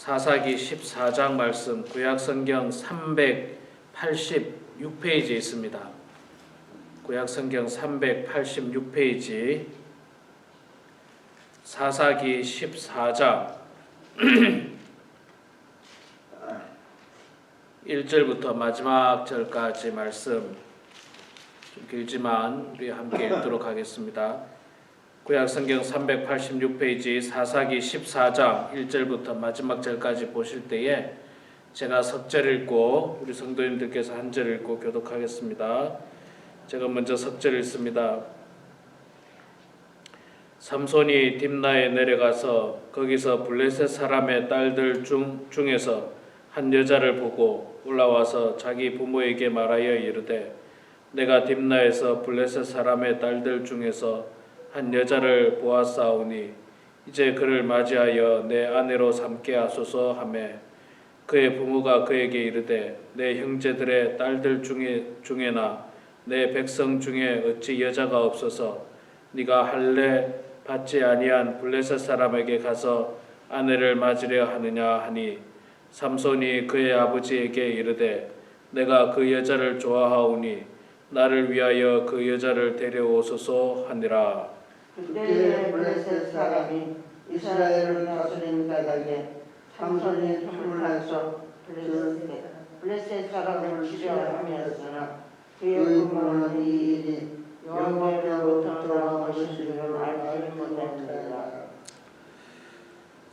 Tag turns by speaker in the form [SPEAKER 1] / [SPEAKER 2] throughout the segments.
[SPEAKER 1] 사사기 14장 말씀 구약성경 386페이지에 있습니다. 구약성경 386페이지 사사기 14장 1절부터 마지막 절까지 말씀 좀 길지만 우리 함께 읽도록 하겠습니다. 구약성경 386페이지 사사기 14장 1절부터 마지막 절까지 보실 때에 제가 석절 읽고 우리 성도님들께서 한 절 읽고 교독하겠습니다. 제가 먼저 석절 읽습니다. 삼손이 딥나에 내려가서 거기서 블레셋 사람의 딸들 중에서 한 여자를 보고 올라와서 자기 부모에게 말하여 이르되 내가 딥나에서 블레셋 사람의 딸들 중에서 한 여자를 보았사오니 이제 그를 맞이하여 내 아내로 삼게 하소서 하매 그의 부모가 그에게 이르되 내 형제들의 딸들 중에나 내 백성 중에 어찌 여자가 없어서 네가 할례 받지 아니한 블레셋 사람에게 가서 아내를 맞으려 하느냐 하니 삼손이 그의 아버지에게 이르되 내가 그 여자를 좋아하오니 나를 위하여 그 여자를 데려오소서 하니라.
[SPEAKER 2] 그때 블레셋 사람이 이스라엘을 다스린 까닭에 삼손이 춤을 나서 블레셋 사람을 치려하였으나 그의 부모는 이 일이 여호와께로부터 나온 것인 줄을 알지 못했느니라.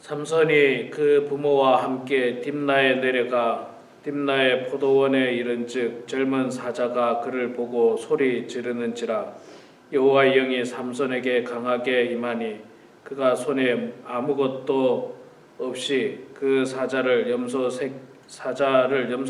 [SPEAKER 1] 삼손이 그 부모와 함께 딥나에 내려가 딥나의 포도원에 이른즉 젊은 사자가 그를 보고 소리 지르는지라. 여호와의 영이 삼손에게 강하게 임하니 그가 손에 아무것도 없이 그 사자를 염소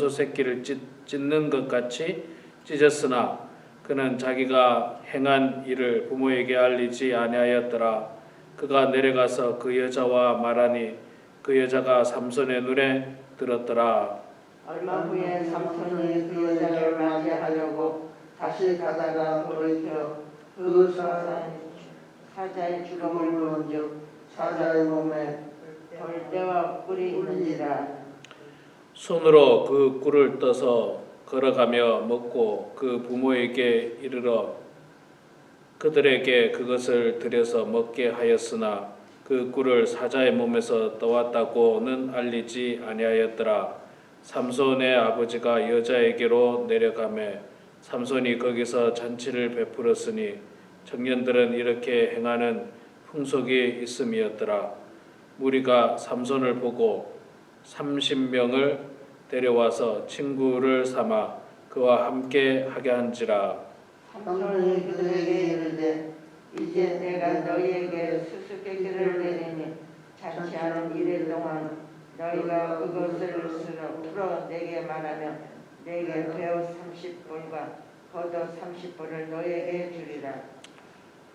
[SPEAKER 1] 새끼를 찢는 것 같이 찢었으나 그는 자기가 행한 일을 부모에게 알리지 아니하였더라. 그가 내려가서 그 여자와 말하니 그 여자가 삼손의 눈에 들었더라.
[SPEAKER 2] 얼마 후에 삼손이 그 여자를 맞이하려고 다시 가다가 돌이켜 그 사자의 주름을 본즉 사자의 몸에 돌대와 꿀이 있는지라.
[SPEAKER 1] 손으로 그 꿀을 떠서 걸어가며 먹고 그 부모에게 이르러 그들에게 그것을 들여서 먹게 하였으나 그 꿀을 사자의 몸에서 떠왔다고는 알리지 아니하였더라. 삼손의 아버지가 여자에게로 내려가매 삼손이 거기서 잔치를 베풀었으니 청년들은 이렇게 행하는 풍속이 있음이었더라. 무리가 삼손을 보고 30명을 데려와서 친구를 삼아 그와 함께 하게 한지라.
[SPEAKER 2] 삼손이 그들에게 이르되 이제 내가 너희에게 수수께끼를 내리니 잔치하는 이래 동안 너희가 그것을 풀어 내게 말하면 내게 배옷 30벌과 겉옷 30벌을 너희에게 주리라.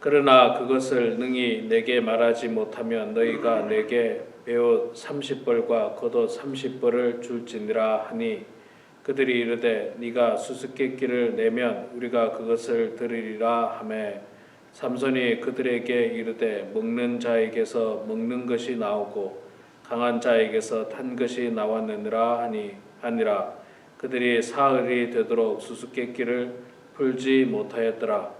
[SPEAKER 1] 그러나 그것을 능히 내게 말하지 못하면 너희가 내게 배옷 30벌과 겉옷 30벌을 줄지니라 하니 그들이 이르되 네가 수수께끼를 내면 우리가 그것을 들으리라 하매 삼손이 그들에게 이르되 먹는 자에게서 먹는 것이 나오고 강한 자에게서 탄 것이 나왔느니라 하니라. 그들이 사흘이 되도록 수수께끼를 풀지 못하였더라.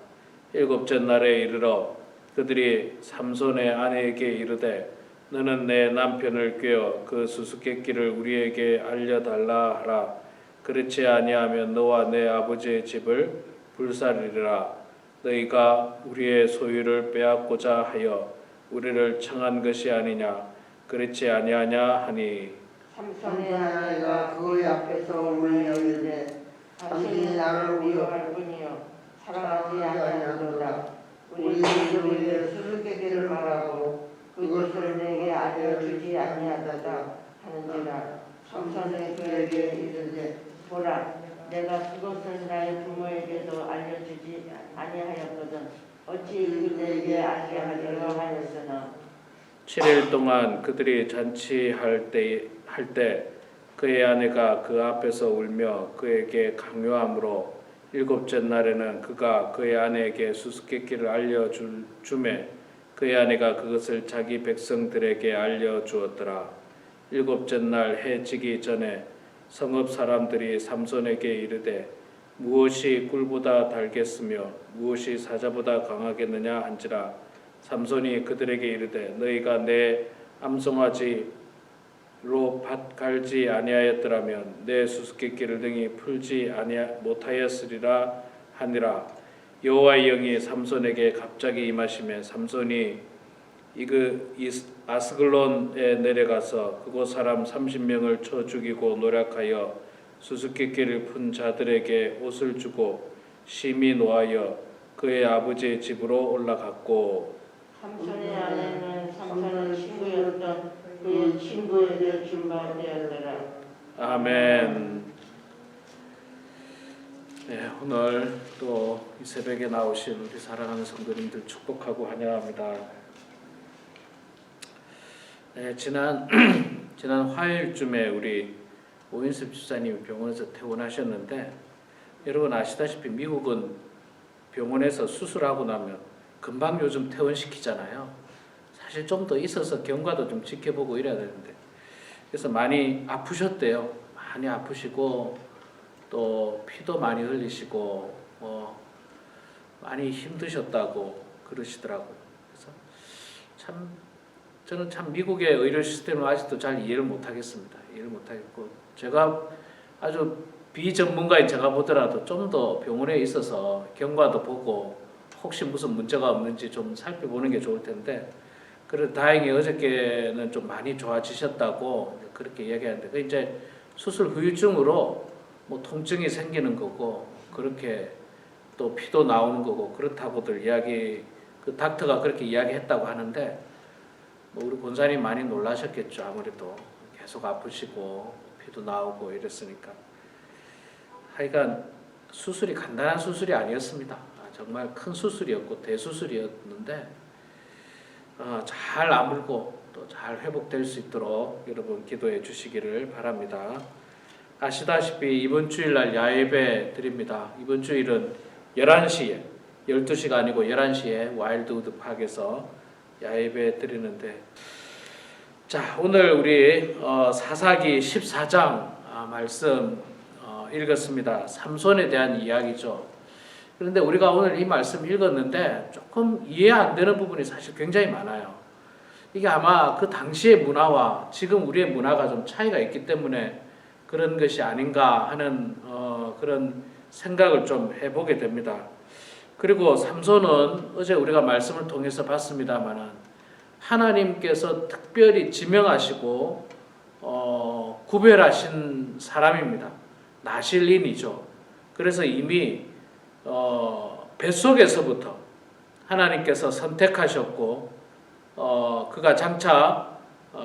[SPEAKER 1] 일곱째 날에 이르러 그들이 삼손의 아내에게 이르되 너는 내 남편을 꾀어 그 수수께끼를 우리에게 알려달라 하라. 그렇지 아니하면 너와 내 아버지의 집을 불사르리라. 너희가 우리의 소유를 빼앗고자 하여 우리를 청한 것이 아니냐. 그렇지 아니하냐 하니
[SPEAKER 2] 삼손의 아내가 그의 앞에서 울며 이르되 당신이 나를 미워할 뿐이요 사랑하지 아니하도다. 우리 우리의 수수께끼를 말하고 그것을 내게 알려주지 아니하도다 하는지라. 삼손이 그에게 이르되 보라 내가 그것을 나의 부모에게도 알려주지 아니하였거든 어찌 그들에게 알게 하려고 하였으나
[SPEAKER 1] 7일 동안 그들이 잔치할 때 그의 아내가 그 앞에서 울며 그에게 강요함으로 일곱째 날에는 그가 그의 아내에게 수수께끼를 알려주매 그의 아내가 그것을 자기 백성들에게 알려주었더라. 일곱째 날 해 지기 전에 성읍 사람들이 삼손에게 이르되 무엇이 꿀보다 달겠으며 무엇이 사자보다 강하겠느냐 한지라. 삼손이 그들에게 이르되 너희가 내 암송아지로 밭 갈지 아니하였더라면 내 수수께끼를 등이 풀지 못하였으리라 하니라. 여호와의 영이 삼손에게 갑자기 임하시매 삼손이 아스글론에 내려가서 그곳 사람 30명을 쳐 죽이고 노략하여 수수께끼를 푼 자들에게 옷을 주고 심히 노하여 그의 아버지의 집으로 올라갔고.
[SPEAKER 2] 삼손의 아내는 삼손의 친구였던 그의 친구에게 준 바 되었더라.
[SPEAKER 1] 아멘. 네, 오늘 또 이 새벽에 나오신 우리 사랑하는 성도님들 축복하고 환영합니다. 네, 지난 화요일쯤에 우리 오인섭 집사님이 병원에서 퇴원하셨는데, 여러분 아시다시피 미국은 병원에서 수술하고 나면 금방 요즘 퇴원시키잖아요. 사실 좀 더 있어서 경과도 좀 지켜보고 이래야 되는데, 그래서 많이 아프셨대요. 많이 아프시고 또 피도 많이 흘리시고 많이 힘드셨다고 그러시더라고요. 그래서 저는 참 미국의 의료 시스템을 아직도 잘 이해를 못하겠습니다. 이해를 못하겠고, 제가 아주 비전문가인 제가 보더라도 좀 더 병원에 있어서 경과도 보고 혹시 무슨 문제가 없는지 좀 살펴보는 게 좋을 텐데, 그래도 다행히 어저께는 좀 많이 좋아지셨다고 그렇게 이야기하는데, 그 이제 수술 후유증으로 뭐 통증이 생기는 거고, 그렇게 또 피도 나오는 거고 그렇다고들 그 닥터가 그렇게 이야기했다고 하는데, 뭐 우리 권사님 많이 놀라셨겠죠. 아무래도 계속 아프시고 피도 나오고 이랬으니까. 하여간 수술이 간단한 수술이 아니었습니다. 정말 큰 수술이었고 대수술이었는데 잘 아물고 또 잘 회복될 수 있도록 여러분 기도해 주시기를 바랍니다. 아시다시피 이번 주일날 야예배 드립니다. 이번 주일은 11시에 12시가 아니고 11시에 와일드우드 팍에서 야예배 드리는데, 자, 오늘 우리 사사기 14장 말씀 읽었습니다. 삼손에 대한 이야기죠. 그런데 우리가 오늘 이 말씀 읽었는데 조금 이해 안 되는 부분이 사실 굉장히 많아요. 이게 아마 그 당시의 문화와 지금 우리의 문화가 좀 차이가 있기 때문에 그런 것이 아닌가 하는 그런 생각을 좀 해보게 됩니다. 그리고 삼손은 어제 우리가 말씀을 통해서 봤습니다마는 하나님께서 특별히 지명하시고 구별하신 사람입니다. 나실린이죠. 그래서 이미 뱃속에서부터 하나님께서 선택하셨고, 그가 장차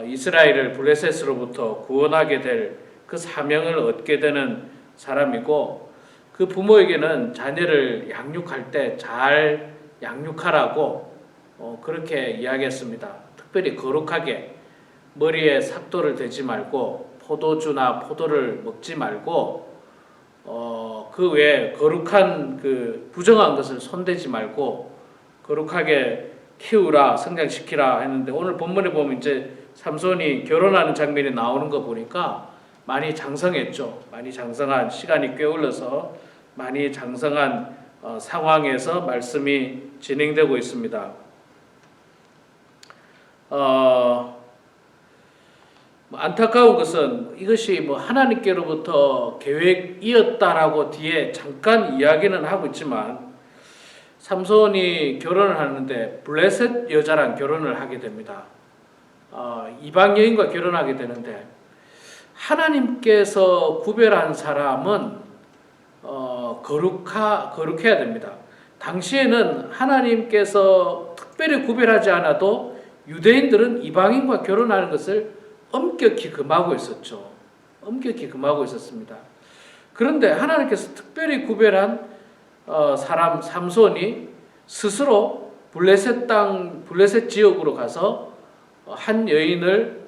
[SPEAKER 1] 이스라엘을 블레셋으로부터 구원하게 될 그 사명을 얻게 되는 사람이고, 그 부모에게는 자녀를 양육할 때 잘 양육하라고 그렇게 이야기했습니다. 특별히 거룩하게 머리에 삭도를 대지 말고 포도주나 포도를 먹지 말고 그 외에 거룩한 그 부정한 것을 손대지 말고 거룩하게 키우라, 성장시키라 했는데, 오늘 본문에 보면 이제 삼손이 결혼하는 장면이 나오는 거 보니까 많이 장성했죠. 많이 장성한, 시간이 꽤 흘러서 많이 장성한 상황에서 말씀이 진행되고 있습니다. 안타까운 것은 이것이 뭐 하나님께로부터 계획이었다라고 뒤에 잠깐 이야기는 하고 있지만, 삼손이 결혼을 하는데 블레셋 여자랑 결혼을 하게 됩니다. 이방 여인과 결혼하게 되는데, 하나님께서 구별한 사람은 거룩해야 됩니다. 당시에는 하나님께서 특별히 구별하지 않아도 유대인들은 이방인과 결혼하는 것을 엄격히 금하고 있었죠. 엄격히 금하고 있었습니다. 그런데 하나님께서 특별히 구별한 사람 삼손이 스스로 블레셋 지역으로 가서 한 여인을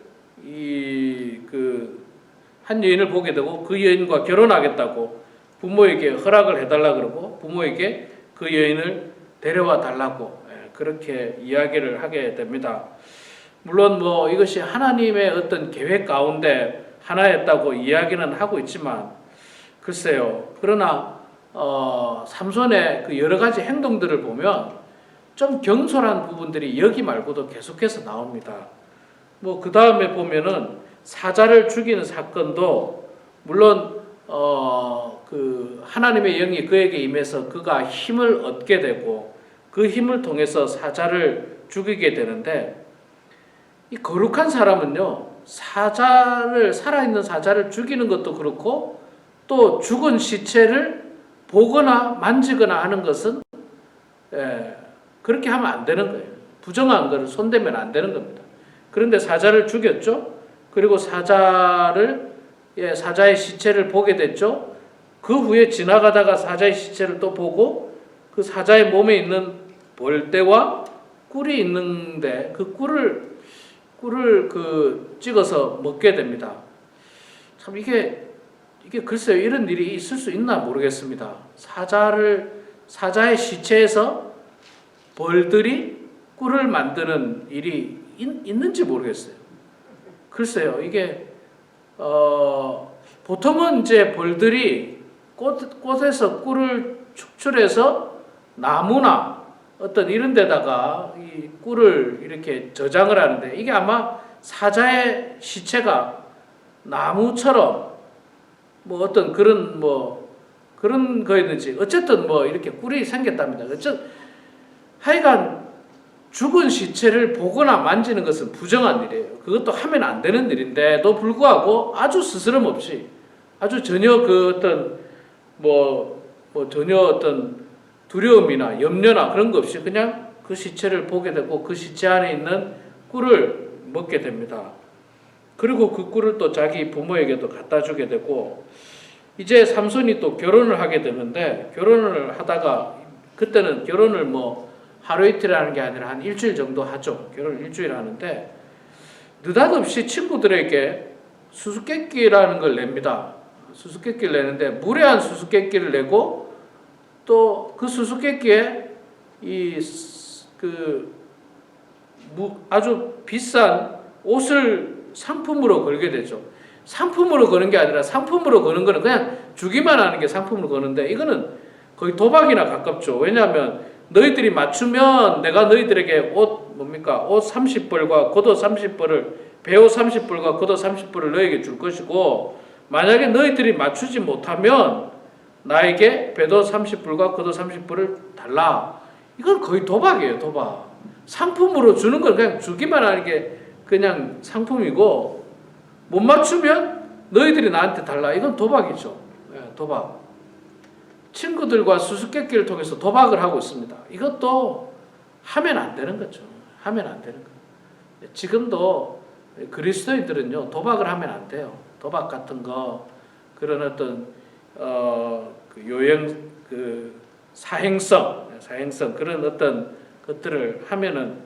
[SPEAKER 1] 보게 되고 그 여인과 결혼하겠다고 부모에게 허락을 해달라 그러고 부모에게 그 여인을 데려와 달라고 그렇게 이야기를 하게 됩니다. 물론 뭐 이것이 하나님의 어떤 계획 가운데 하나였다고 이야기는 하고 있지만 글쎄요. 그러나 삼손의 그 여러 가지 행동들을 보면 좀 경솔한 부분들이 여기 말고도 계속해서 나옵니다. 뭐 그 다음에 보면은 사자를 죽이는 사건도 물론 그 하나님의 영이 그에게 임해서 그가 힘을 얻게 되고 그 힘을 통해서 사자를 죽이게 되는데 이 거룩한 사람은요 살아있는 사자를 죽이는 것도 그렇고 또 죽은 시체를 보거나 만지거나 하는 것은 그렇게 하면 안 되는 거예요. 부정한 것을 손대면 안 되는 겁니다. 그런데 사자를 죽였죠. 그리고 사자의 시체를 보게 됐죠. 그 후에 지나가다가 사자의 시체를 또 보고 그 사자의 몸에 있는 벌떼와 꿀이 있는데 그 꿀을 찍어서 먹게 됩니다. 참 이게 글쎄요 이런 일이 있을 수 있나 모르겠습니다. 사자의 시체에서 벌들이 꿀을 만드는 일이 있는지 모르겠어요. 글쎄요 이게 보통은 이제 벌들이 꽃에서 꿀을 축출해서 나무나 어떤 이런 데다가 이 꿀을 이렇게 저장을 하는데 이게 아마 사자의 시체가 나무처럼 뭐 어떤 그런 거였는지 어쨌든 뭐 이렇게 꿀이 생겼답니다. 하여간 죽은 시체를 보거나 만지는 것은 부정한 일이에요. 그것도 하면 안 되는 일인데도 불구하고 아주 스스럼 없이 아주 전혀 그 어떤 전혀 어떤 두려움이나 염려나 그런 거 없이 그냥 그 시체를 보게 되고 그 시체 안에 있는 꿀을 먹게 됩니다. 그리고 그 꿀을 또 자기 부모에게도 갖다 주게 되고 이제 삼손이 또 결혼을 하게 되는데 결혼을 하다가 그때는 결혼을 뭐 하루 이틀 하는 게 아니라 한 일주일 정도 하죠. 결혼을 일주일 하는데 느닷없이 친구들에게 수수께끼라는 걸 냅니다. 수수께끼를 내는데 무례한 수수께끼를 내고 또 그 수수께끼에 아주 비싼 옷을 상품으로 걸게 되죠. 상품으로 거는 게 아니라 상품으로 거는 거는 그냥 주기만 하는 게 상품으로 거는데 이거는 거의 도박이나 가깝죠. 왜냐하면 너희들이 맞추면 내가 너희들에게 옷 30벌과 겉옷 30벌을 배옷 30벌과 겉옷 30벌을 너희에게 줄 것이고 만약에 너희들이 맞추지 못하면 나에게 배옷 30벌과 겉옷 30벌을 달라. 이건 거의 도박이에요. 도박. 상품으로 주는 건 그냥 주기만 하는 게 그냥 상품이고 못 맞추면 너희들이 나한테 달라. 이건 도박이죠. 도박. 친구들과 수수께끼를 통해서 도박을 하고 있습니다. 이것도 하면 안 되는 거죠. 하면 안 되는 거예요. 지금도 그리스도인들은요 도박을 하면 안 돼요. 도박 같은 거 그런 어떤 사행성 그런 어떤 것들을 하면은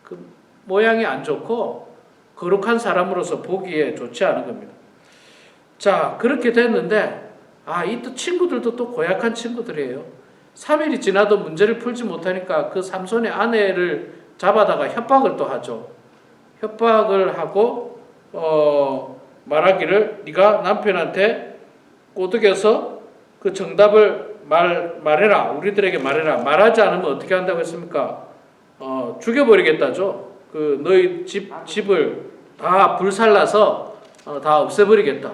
[SPEAKER 1] 그 모양이 안 좋고 거룩한 사람으로서 보기에 좋지 않은 겁니다. 자 그렇게 됐는데 이 또 친구들도 또 고약한 친구들이에요. 3일이 지나도 문제를 풀지 못하니까 그 삼손의 아내를 잡아다가 협박을 또 하죠. 협박을 하고 말하기를 네가 남편한테 꼬드겨서 그 정답을 말해라. 우리들에게 말해라. 말하지 않으면 어떻게 한다고 했습니까? 죽여버리겠다죠. 그 너희 집을 다 불살라서 다 없애버리겠다.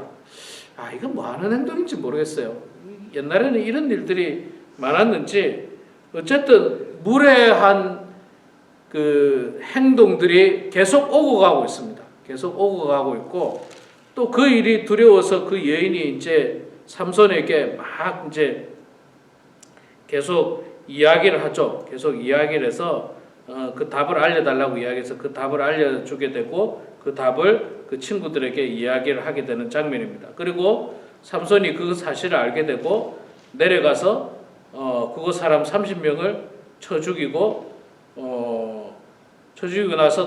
[SPEAKER 1] 이건 뭐 하는 행동인지 모르겠어요. 옛날에는 이런 일들이 많았는지 어쨌든 무례한 그 행동들이 계속 오고 가고 있습니다. 계속 오고 가고 있고 또 그 일이 두려워서 그 여인이 이제 삼손에게 막 이제 계속 이야기를 하죠. 계속 이야기를 해서 그 답을 알려달라고 이야기해서 그 답을 알려주게 되고 그 답을 그 친구들에게 이야기를 하게 되는 장면입니다. 그리고 삼손이 그 사실을 알게 되고 내려가서 그곳 사람 30명을 쳐 죽이고 나서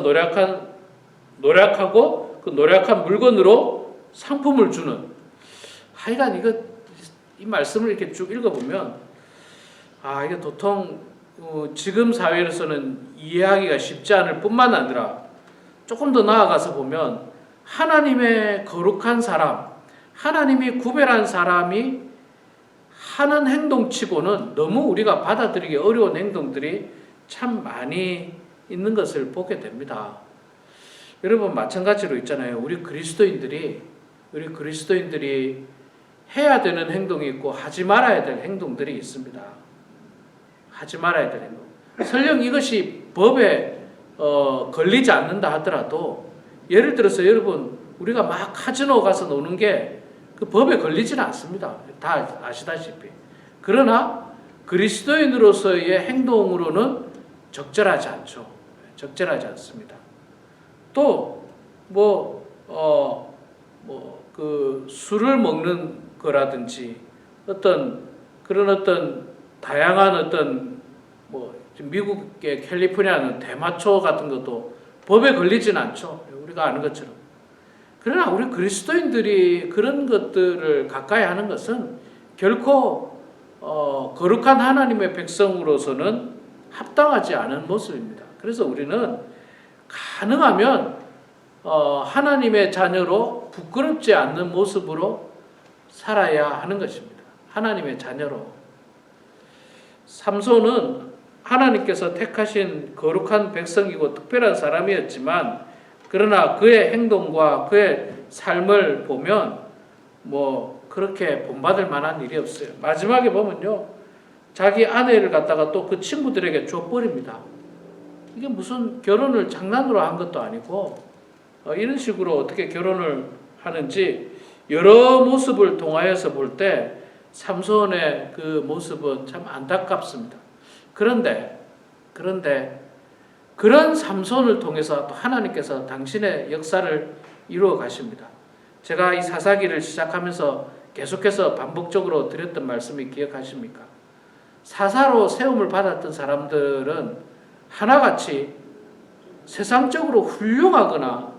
[SPEAKER 1] 노력하고 그 노력한 물건으로 상품을 주는 하여간 이 말씀을 이렇게 쭉 읽어보면 이게 도통 지금 사회로서는 이해하기가 쉽지 않을 뿐만 아니라 조금 더 나아가서 보면 하나님의 거룩한 사람, 하나님이 구별한 사람이 하는 행동치고는 너무 우리가 받아들이기 어려운 행동들이 참 많이 있는 것을 보게 됩니다. 여러분 마찬가지로 있잖아요. 우리 그리스도인들이 해야 되는 행동이 있고 하지 말아야 될 행동들이 있습니다. 하지 말아야 될 행동. 설령 이것이 법에 걸리지 않는다 하더라도 예를 들어서 여러분 우리가 막 카지노 가서 노는 게 그 법에 걸리지는 않습니다. 다 아시다시피. 그러나 그리스도인으로서의 행동으로는 적절하지 않죠. 적절하지 않습니다. 또 그 술을 먹는 거라든지 어떤 다양한 미국의 캘리포니아는 대마초 같은 것도 법에 걸리진 않죠. 우리가 아는 것처럼. 그러나 우리 그리스도인들이 그런 것들을 가까이 하는 것은 결코 거룩한 하나님의 백성으로서는 합당하지 않은 모습입니다. 그래서 우리는 가능하면 하나님의 자녀로 부끄럽지 않는 모습으로 살아야 하는 것입니다. 하나님의 자녀로. 삼손은 하나님께서 택하신 거룩한 백성이고 특별한 사람이었지만 그러나 그의 행동과 그의 삶을 보면 그렇게 본받을 만한 일이 없어요. 마지막에 보면요. 자기 아내를 갖다가 또 그 친구들에게 줘버립니다. 이게 무슨 결혼을 장난으로 한 것도 아니고 이런 식으로 어떻게 결혼을 하는지 여러 모습을 통하여서 볼 때 삼손의 그 모습은 참 안타깝습니다. 그런데 그런 삼손을 통해서 또 하나님께서 당신의 역사를 이루어 가십니다. 제가 이 사사기를 시작하면서 계속해서 반복적으로 드렸던 말씀이 기억하십니까? 사사로 세움을 받았던 사람들은 하나같이 세상적으로 훌륭하거나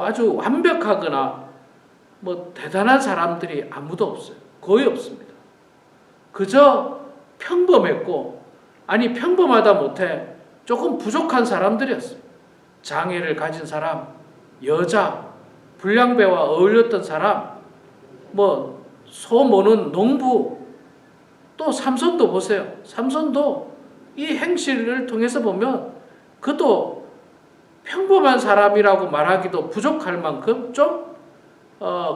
[SPEAKER 1] 아주 완벽하거나 대단한 사람들이 아무도 없어요. 거의 없습니다. 그저 평범했고 평범하다 못해 조금 부족한 사람들이었어요. 장애를 가진 사람, 여자, 불량배와 어울렸던 사람, 소 모는 농부, 또 삼손도 보세요. 삼손도 이 행실을 통해서 보면 그도 평범한 사람이라고 말하기도 부족할 만큼 좀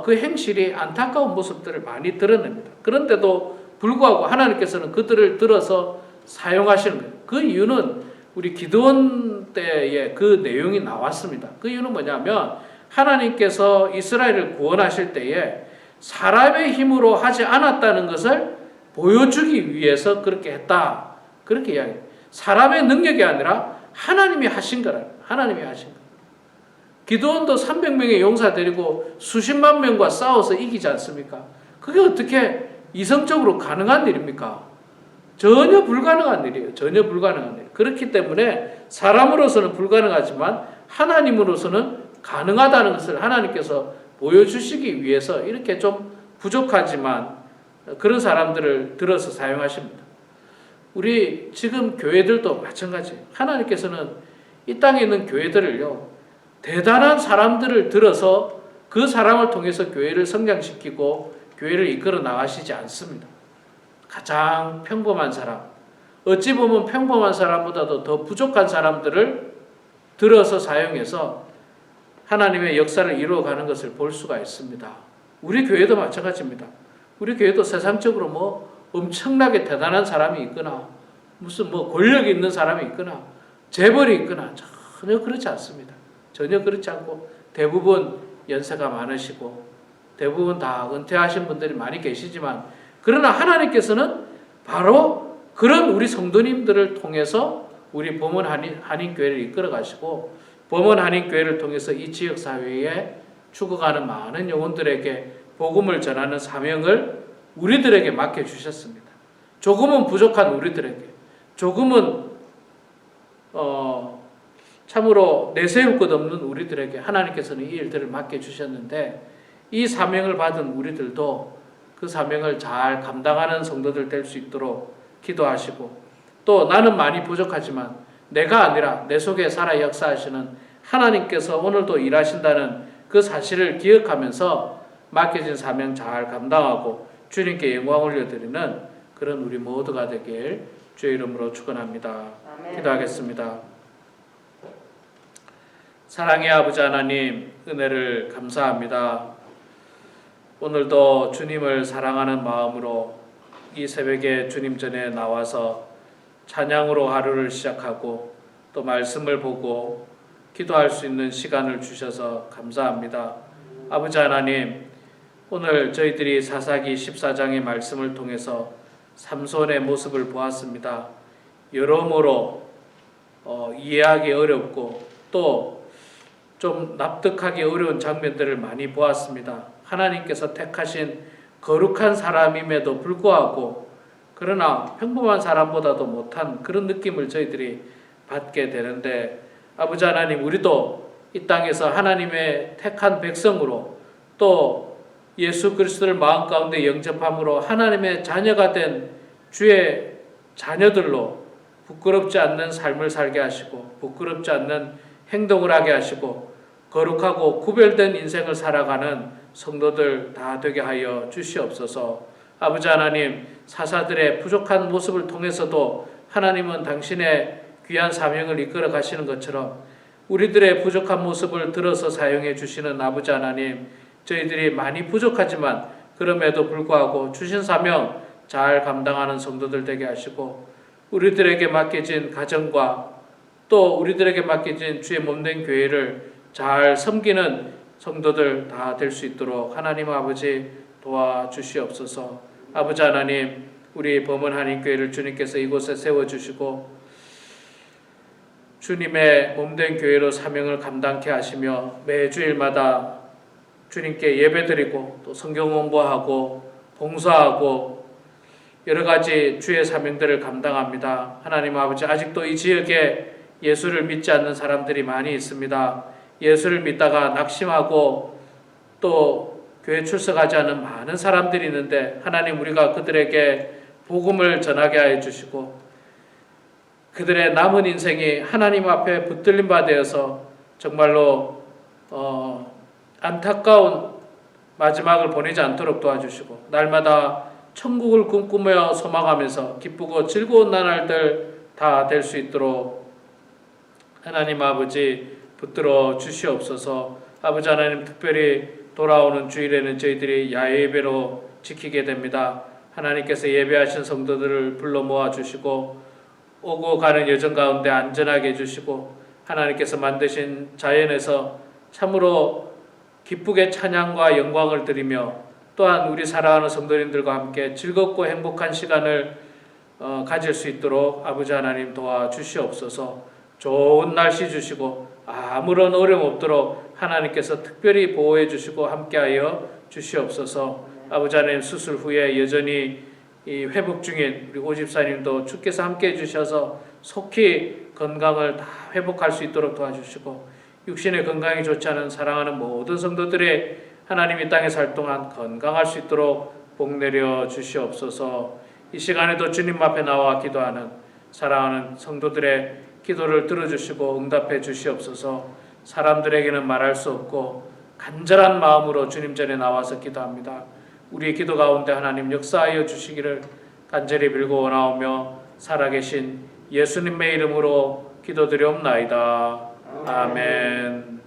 [SPEAKER 1] 그 행실이 안타까운 모습들을 많이 드러냅니다. 그런데도 불구하고 하나님께서는 그들을 들어서 사용하시는 거예요. 그 이유는 우리 기드온 때에 그 내용이 나왔습니다. 그 이유는 뭐냐면 하나님께서 이스라엘을 구원하실 때에 사람의 힘으로 하지 않았다는 것을 보여주기 위해서 그렇게 했다. 그렇게 이야기해요. 사람의 능력이 아니라 하나님이 하신 거라. 하나님이 하신 거. 기드온도 300명의 용사 데리고 수십만 명과 싸워서 이기지 않습니까? 그게 어떻게 이성적으로 가능한 일입니까? 전혀 불가능한 일이에요. 전혀 불가능한 일. 그렇기 때문에 사람으로서는 불가능하지만 하나님으로서는 가능하다는 것을 하나님께서 보여주시기 위해서 이렇게 좀 부족하지만 그런 사람들을 들어서 사용하십니다. 우리 지금 교회들도 마찬가지예요. 하나님께서는 이 땅에 있는 교회들을요, 대단한 사람들을 들어서 그 사람을 통해서 교회를 성장시키고 교회를 이끌어 나가시지 않습니다. 가장 평범한 사람, 어찌 보면 평범한 사람보다도 더 부족한 사람들을 들어서 사용해서 하나님의 역사를 이루어가는 것을 볼 수가 있습니다. 우리 교회도 마찬가지입니다. 우리 교회도 세상적으로 엄청나게 대단한 사람이 있거나 무슨 권력이 있는 사람이 있거나 재벌이 있거나 전혀 그렇지 않습니다. 전혀 그렇지 않고 대부분 연세가 많으시고 대부분 다 은퇴하신 분들이 많이 계시지만 그러나 하나님께서는 바로 그런 우리 성도님들을 통해서 우리 범원 한인교회를 이끌어 가시고 범원 한인교회를 통해서 이 지역사회에 죽어가는 많은 영혼들에게 복음을 전하는 사명을 우리들에게 맡겨주셨습니다. 조금은 부족한 우리들에게, 조금은 참으로 내세울 것 없는 우리들에게 하나님께서는 이 일들을 맡겨주셨는데 이 사명을 받은 우리들도 그 사명을 잘 감당하는 성도들 될 수 있도록 기도하시고 또 나는 많이 부족하지만 내가 아니라 내 속에 살아 역사하시는 하나님께서 오늘도 일하신다는 그 사실을 기억하면서 맡겨진 사명 잘 감당하고 주님께 영광 올려드리는 그런 우리 모두가 되길 주의 이름으로 축원합니다.
[SPEAKER 2] 아멘.
[SPEAKER 1] 기도하겠습니다. 사랑의 아버지 하나님, 은혜를 감사합니다. 오늘도 주님을 사랑하는 마음으로 이 새벽에 주님 전에 나와서 찬양으로 하루를 시작하고 또 말씀을 보고 기도할 수 있는 시간을 주셔서 감사합니다. 아버지 하나님, 오늘 저희들이 사사기 14장의 말씀을 통해서 삼손의 모습을 보았습니다. 여러모로 이해하기 어렵고 또 좀 납득하기 어려운 장면들을 많이 보았습니다. 하나님께서 택하신 거룩한 사람임에도 불구하고 그러나 평범한 사람보다도 못한 그런 느낌을 저희들이 받게 되는데, 아버지 하나님, 우리도 이 땅에서 하나님의 택한 백성으로 또 예수 그리스도를 마음 가운데 영접함으로 하나님의 자녀가 된 주의 자녀들로 부끄럽지 않는 삶을 살게 하시고 부끄럽지 않는 행동을 하게 하시고 거룩하고 구별된 인생을 살아가는 성도들 다 되게 하여 주시옵소서. 아버지 하나님, 사사들의 부족한 모습을 통해서도 하나님은 당신의 귀한 사명을 이끌어 가시는 것처럼 우리들의 부족한 모습을 들어서 사용해 주시는 아버지 하나님, 저희들이 많이 부족하지만 그럼에도 불구하고 주신 사명 잘 감당하는 성도들 되게 하시고 우리들에게 맡겨진 가정과 또 우리들에게 맡겨진 주의 몸된 교회를 잘 섬기는 성도들 다 될 수 있도록 하나님 아버지 도와주시옵소서. 아버지 하나님, 우리 범은 한인교회를 주님께서 이곳에 세워주시고 주님의 몸된 교회로 사명을 감당케 하시며 매주일마다 주님께 예배드리고 또 성경 공부하고 봉사하고 여러 가지 주의 사명들을 감당합니다. 하나님 아버지, 아직도 이 지역에 예수를 믿지 않는 사람들이 많이 있습니다. 예수를 믿다가 낙심하고 또 교회 출석하지 않은 많은 사람들이 있는데 하나님, 우리가 그들에게 복음을 전하게 하여 주시고 그들의 남은 인생이 하나님 앞에 붙들림 바 되어서 정말로 안타까운 마지막을 보내지 않도록 도와주시고 날마다 천국을 꿈꾸며 소망하면서 기쁘고 즐거운 나날들 다 될 수 있도록 하나님 아버지 붙들어 주시옵소서. 아버지 하나님, 특별히 돌아오는 주일에는 저희들이 야외 예배로 지키게 됩니다. 하나님께서 예배하신 성도들을 불러 모아주시고 오고 가는 여정 가운데 안전하게 해주시고 하나님께서 만드신 자연에서 참으로 기쁘게 찬양과 영광을 드리며 또한 우리 사랑하는 성도님들과 함께 즐겁고 행복한 시간을 가질 수 있도록 아버지 하나님 도와주시옵소서. 좋은 날씨 주시고 아무런 어려움 없도록 하나님께서 특별히 보호해 주시고 함께하여 주시옵소서. 아버지 하나님, 수술 후에 여전히 이 회복 중인 우리 오 집사님도 주께서 함께해 주셔서 속히 건강을 다 회복할 수 있도록 도와주시고 육신의 건강이 좋지 않은 사랑하는 모든 성도들의 하나님 이 땅에 살 동안 건강할 수 있도록 복 내려 주시옵소서. 이 시간에도 주님 앞에 나와 기도하는 사랑하는 성도들의 기도를 들어주시고 응답해 주시옵소서. 사람들에게는 말할 수 없고 간절한 마음으로 주님 전에 나와서 기도합니다. 우리의 기도 가운데 하나님 역사하여 주시기를 간절히 빌고 원하오며 살아계신 예수님의 이름으로 기도드리옵나이다. 아멘.